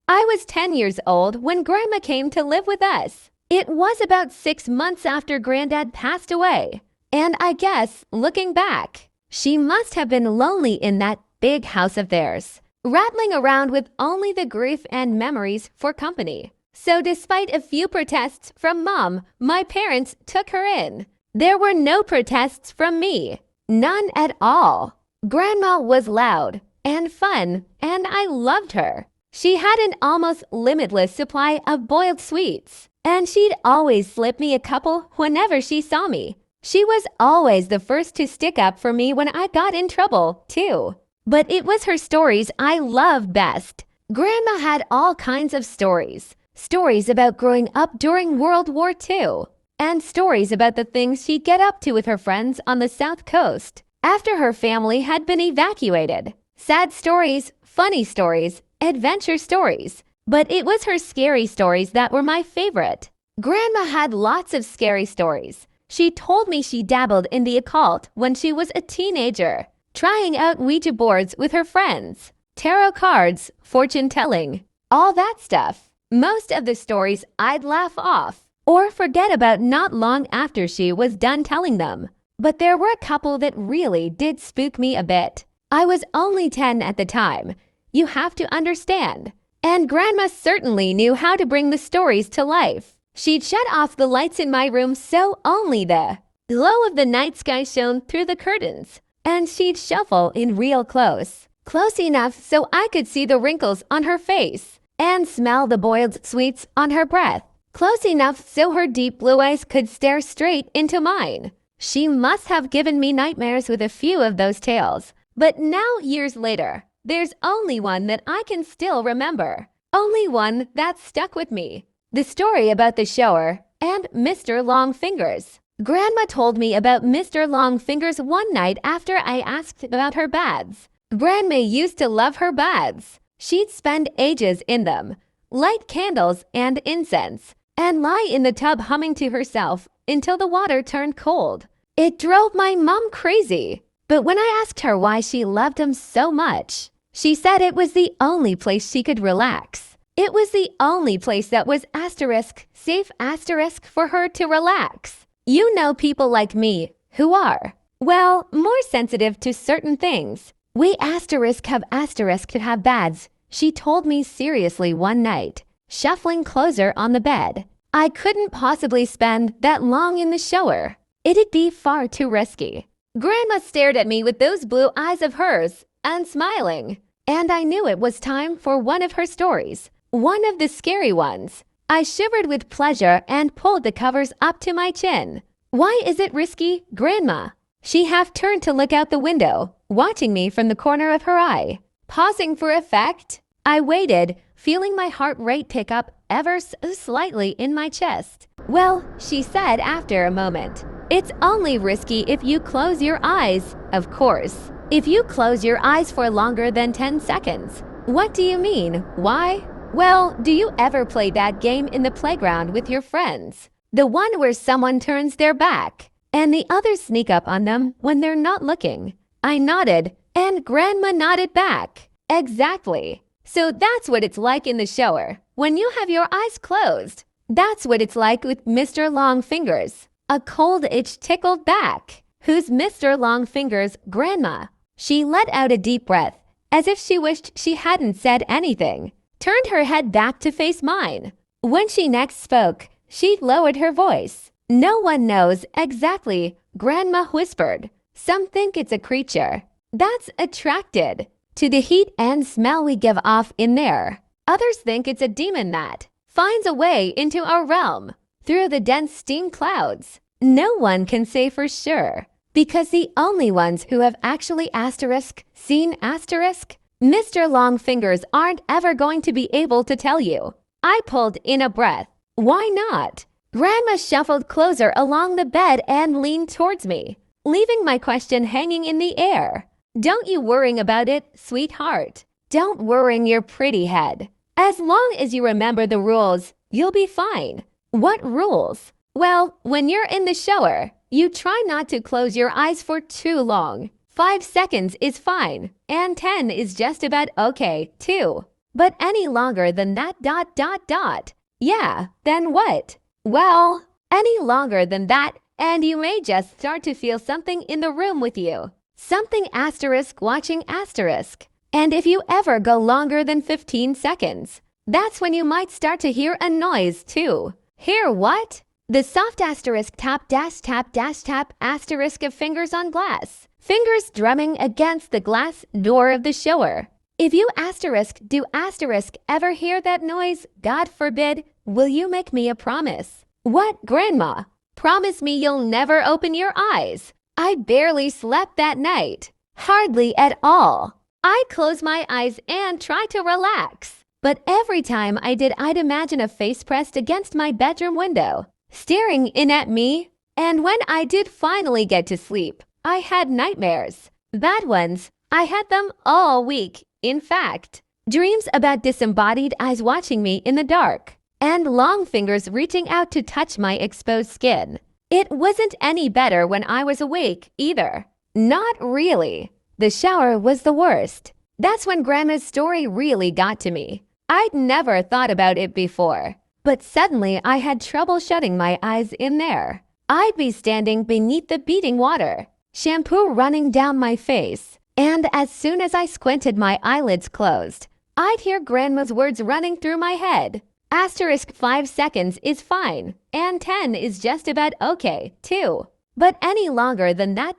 I was 10 years old when Grandma came to live with us. It was about 6 months after Granddad passed away. And I guess, looking back, she must have been lonely in that big house of theirs, rattling around with only the grief and memories for company. So despite a few protests from Mom, my parents took her in. There were no protests from me. None at all. Grandma was loud and fun, and I loved her. She had an almost limitless supply of boiled sweets, and she'd always slip me a couple whenever she saw me. She was always the first to stick up for me when I got in trouble, too. But it was her stories I loved best. Grandma had all kinds of stories. Stories about growing up during World War II, and stories about the things she'd get up to with her friends on the South Coast after her family had been evacuated. Sad stories, funny stories, adventure stories. But it was her scary stories that were my favorite. Grandma had lots of scary stories. She told me she dabbled in the occult when she was a teenager, trying out Ouija boards with her friends, tarot cards, fortune telling, all that stuff. Most of the stories I'd laugh off or forget about not long after she was done telling them. But there were a couple that really did spook me a bit. I was only 10 at the time. You have to understand. And Grandma certainly knew how to bring the stories to life. She'd shut off the lights in my room so only the glow of the night sky shone through the curtains. And she'd shuffle in real close enough so I could see the wrinkles on her face and smell the boiled sweets on her breath, close enough so her deep blue eyes could stare straight into mine. She must have given me nightmares with a few of those tales. But now, years later, there's only one that I can still remember. Only one that stuck with me. The story about the shower and Mr. Longfingers. Grandma told me about Mr. Longfingers one night after I asked about her baths. Grandma used to love her baths. She'd spend ages in them, light candles and incense, and lie in the tub humming to herself until the water turned cold. It drove my mom crazy. But when I asked her why she loved them so much, she said it was the only place she could relax. It was the only place that was safe for her to relax. You know people like me who are, well, more sensitive to certain things. We have to have baths, she told me seriously one night, shuffling closer on the bed. I couldn't possibly spend that long in the shower. It'd be far too risky. Grandma stared at me with those blue eyes of hers and smiling, and I knew it was time for one of her stories, one of the scary ones. I shivered with pleasure and pulled the covers up to my chin. Why is it risky, Grandma? She half turned to look out the window, watching me from the corner of her eye. Pausing for effect, I waited, feeling my heart rate pick up ever so slightly in my chest. Well, she said after a moment, it's only risky if you close your eyes, of course. If you close your eyes for longer than 10 seconds. What do you mean? Why? Well, do you ever play that game in the playground with your friends? The one where someone turns their back and the others sneak up on them when they're not looking. I nodded, and Grandma nodded back. Exactly. So that's what it's like in the shower, when you have your eyes closed. That's what it's like with Mr. Longfingers. A cold itch tickled back. Who's Mr. Longfingers' grandma? She let out a deep breath, as if she wished she hadn't said anything, turned her head back to face mine. When she next spoke, she lowered her voice. No one knows exactly, Grandma whispered. Some think it's a creature that's attracted to the heat and smell we give off in there. Others think it's a demon that finds a way into our realm through the dense steam clouds. No one can say for sure, because the only ones who have actually seen Mr. Longfingers aren't ever going to be able to tell you. I pulled in a breath. Why not? Grandma shuffled closer along the bed and leaned towards me, leaving my question hanging in the air. Don't you worry about it, sweetheart. Don't worry your pretty head. As long as you remember the rules, you'll be fine. What rules? Well, when you're in the shower, you try not to close your eyes for too long. 5 seconds is fine, and 10 is just about okay, too. But any longer than that Yeah, then what? Well, any longer than that, and you may just start to feel something in the room with you. Something asterisk watching asterisk. And if you ever go longer than 15 seconds, that's when you might start to hear a noise too. Hear what? The soft asterisk tap asterisk of fingers on glass. Fingers drumming against the glass door of the shower. If you asterisk do asterisk ever hear that noise, God forbid, will you make me a promise? What, Grandma? Promise me you'll never open your eyes. I barely slept that night. Hardly at all. I close my eyes and try to relax. But every time I did, I'd imagine a face pressed against my bedroom window, staring in at me. And when I did finally get to sleep, I had nightmares. Bad ones. I had them all week, in fact. Dreams about disembodied eyes watching me in the dark, and long fingers reaching out to touch my exposed skin. It wasn't any better when I was awake, either. Not really. The shower was the worst. That's when Grandma's story really got to me. I'd never thought about it before, but suddenly I had trouble shutting my eyes in there. I'd be standing beneath the beating water, shampoo running down my face, and as soon as I squinted, my eyelids closed. I'd hear Grandma's words running through my head. Asterisk 5 seconds is fine, and 10 is just about okay, too. But any longer than that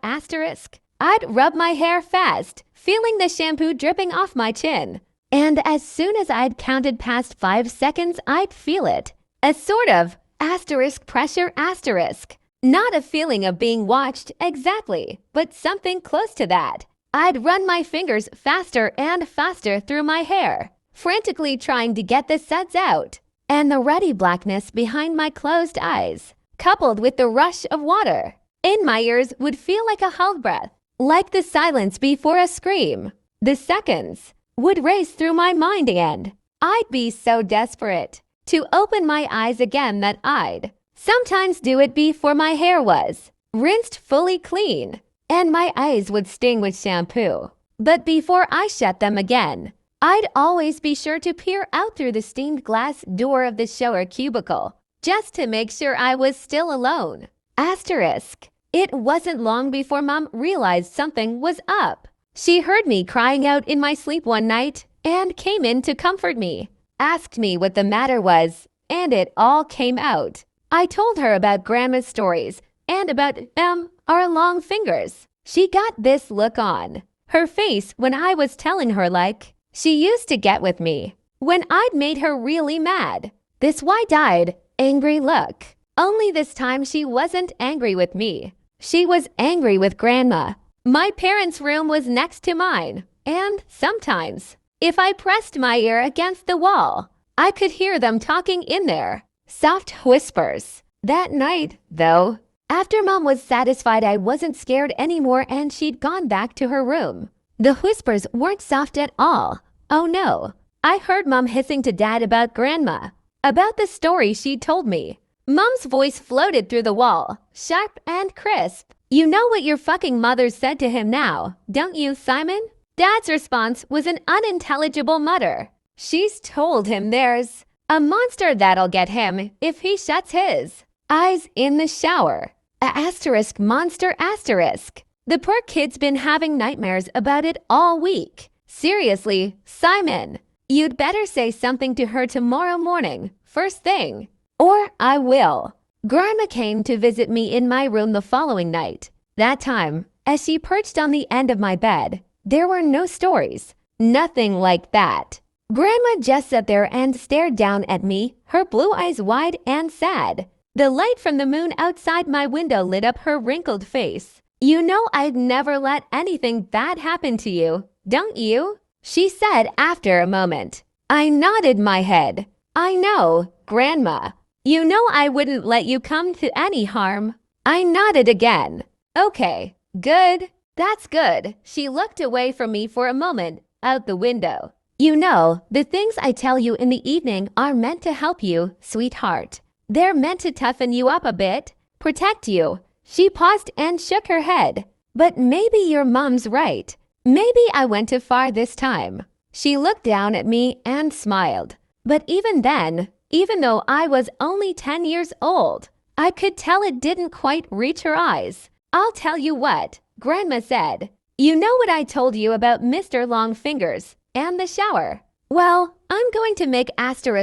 asterisk, I'd rub my hair fast, feeling the shampoo dripping off my chin. And as soon as I'd counted past 5 seconds, I'd feel it. A sort of asterisk pressure asterisk. Not a feeling of being watched exactly, but something close to that. I'd run my fingers faster and faster through my hair, frantically trying to get the suds out. And the ruddy blackness behind my closed eyes, coupled with the rush of water in my ears, would feel like a held breath, like the silence before a scream. The seconds would race through my mind again. I'd be so desperate to open my eyes again that I'd sometimes do it before my hair was rinsed fully clean, and my eyes would sting with shampoo. But before I shut them again, I'd always be sure to peer out through the stained glass door of the shower cubicle, just to make sure I was still alone. Asterisk. It wasn't long before Mom realized something was up. She heard me crying out in my sleep one night and came in to comfort me, asked me what the matter was, and it all came out. I told her about Grandma's stories and about our long fingers. She got this look on her face when I was telling her, like she used to get with me when I'd made her really mad. This wide-eyed, angry look. Only this time she wasn't angry with me. She was angry with Grandma. My parents' room was next to mine, and sometimes, if I pressed my ear against the wall, I could hear them talking in there. Soft whispers. That night, though, after Mom was satisfied I wasn't scared anymore and she'd gone back to her room, the whispers weren't soft at all. Oh no. I heard Mom hissing to Dad about Grandma, about the story she'd told me. Mom's voice floated through the wall, sharp and crisp. You know what your fucking mother said to him now, don't you, Simon? Dad's response was an unintelligible mutter. She's told him there's a monster that'll get him if he shuts his eyes in the shower. Asterisk monster asterisk. The poor kid's been having nightmares about it all week. Seriously, Simon, you'd better say something to her tomorrow morning, first thing. Or I will. Grandma came to visit me in my room the following night. That time, as she perched on the end of my bed, there were no stories. Nothing like that. Grandma just sat there and stared down at me, her blue eyes wide and sad. The light from the moon outside my window lit up her wrinkled face. You know I'd never let anything bad happen to you, don't you? She said after a moment. I nodded my head. I know, Grandma. You know I wouldn't let you come to any harm. I nodded again. Okay, good. That's good. She looked away from me for a moment, out the window. You know, the things I tell you in the evening are meant to help you, sweetheart. They're meant to toughen you up a bit, protect you. She paused and shook her head. But maybe your mom's right. Maybe I went too far this time. She looked down at me and smiled. But even then, even though I was only 10 years old, I could tell it didn't quite reach her eyes. "I'll tell you what," Grandma said. "You know what I told you about Mr. Longfingers and the shower? Well, I'm going to make sure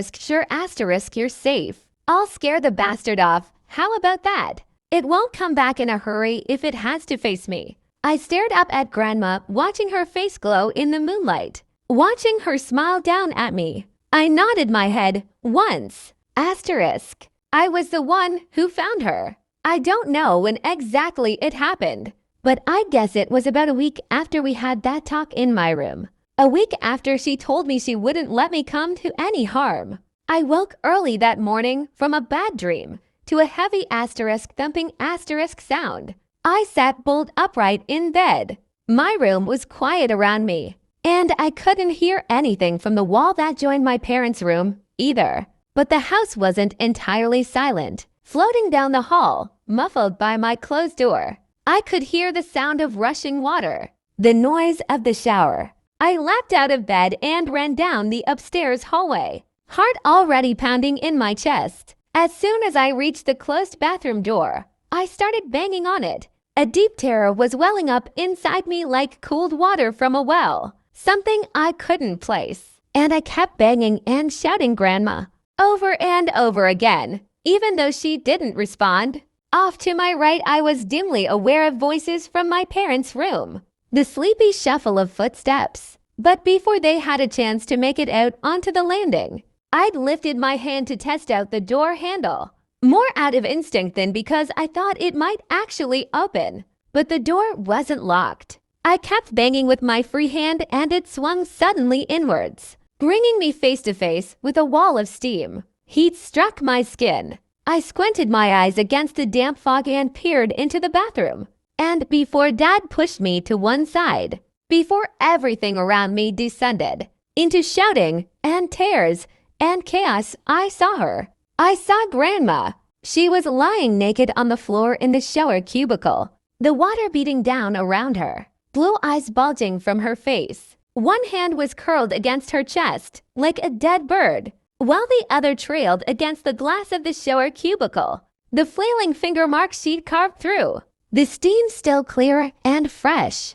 you're safe. I'll scare the bastard off. How about that? It won't come back in a hurry if it has to face me." I stared up at Grandma, watching her face glow in the moonlight, watching her smile down at me. I nodded my head once. I was the one who found her. I don't know when exactly it happened, but I guess it was about a week after we had that talk in my room. A week after she told me she wouldn't let me come to any harm. I woke early that morning from a bad dream to a heavy thumping sound. I sat bolt upright in bed. My room was quiet around me, and I couldn't hear anything from the wall that joined my parents' room either. But the house wasn't entirely silent. Floating down the hall, muffled by my closed door, I could hear the sound of rushing water, the noise of the shower. I leapt out of bed and ran down the upstairs hallway, heart already pounding in my chest. As soon as I reached the closed bathroom door, I started banging on it. A deep terror was welling up inside me like cooled water from a well, something I couldn't place. And I kept banging and shouting "Grandma" over and over again, even though she didn't respond. Off to my right, I was dimly aware of voices from my parents' room, the sleepy shuffle of footsteps. But before they had a chance to make it out onto the landing, I'd lifted my hand to test out the door handle, more out of instinct than because I thought it might actually open. But the door wasn't locked. I kept banging with my free hand and it swung suddenly inwards, bringing me face to face with a wall of steam. Heat struck my skin. I squinted my eyes against the damp fog and peered into the bathroom. And before Dad pushed me to one side, before everything around me descended into shouting and tears and chaos, I saw her. I saw Grandma. She was lying naked on the floor in the shower cubicle, the water beating down around her, blue eyes bulging from her face. One hand was curled against her chest like a dead bird, while the other trailed against the glass of the shower cubicle, the flailing finger marks she'd carved through. The steam still clear and fresh.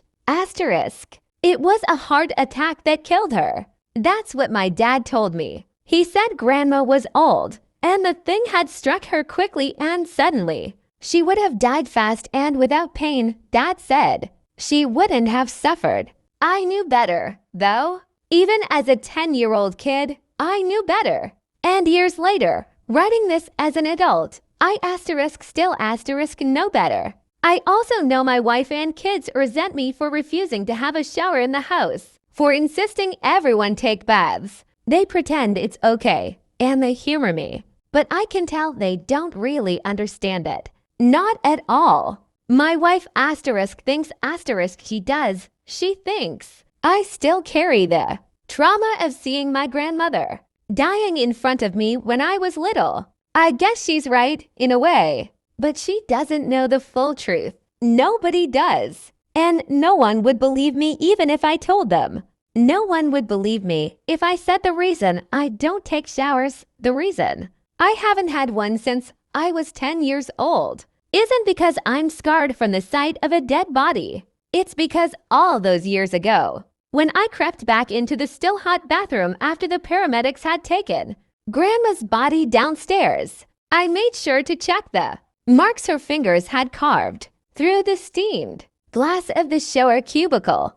It was a heart attack that killed her. That's what my dad told me. He said Grandma was old, and the thing had struck her quickly and suddenly. She would have died fast and without pain, Dad said. She wouldn't have suffered. I knew better, though. Even as a 10-year-old kid, I knew better. And years later, writing this as an adult, I still know better. I also know my wife and kids resent me for refusing to have a shower in the house, for insisting everyone take baths. They pretend it's okay, and they humor me. But I can tell they don't really understand it. Not at all. My wife thinks she does. She thinks I still carry the trauma of seeing my grandmother dying in front of me when I was little. I guess she's right, in a way. But she doesn't know the full truth. Nobody does. And no one would believe me even if I told them. No one would believe me if I said the reason I don't take showers, the reason I haven't had one since I was 10 years old, isn't because I'm scarred from the sight of a dead body. It's because all those years ago, when I crept back into the still hot bathroom after the paramedics had taken Grandma's body downstairs, I made sure to check the marks her fingers had carved through the steamed glass of the shower cubicle.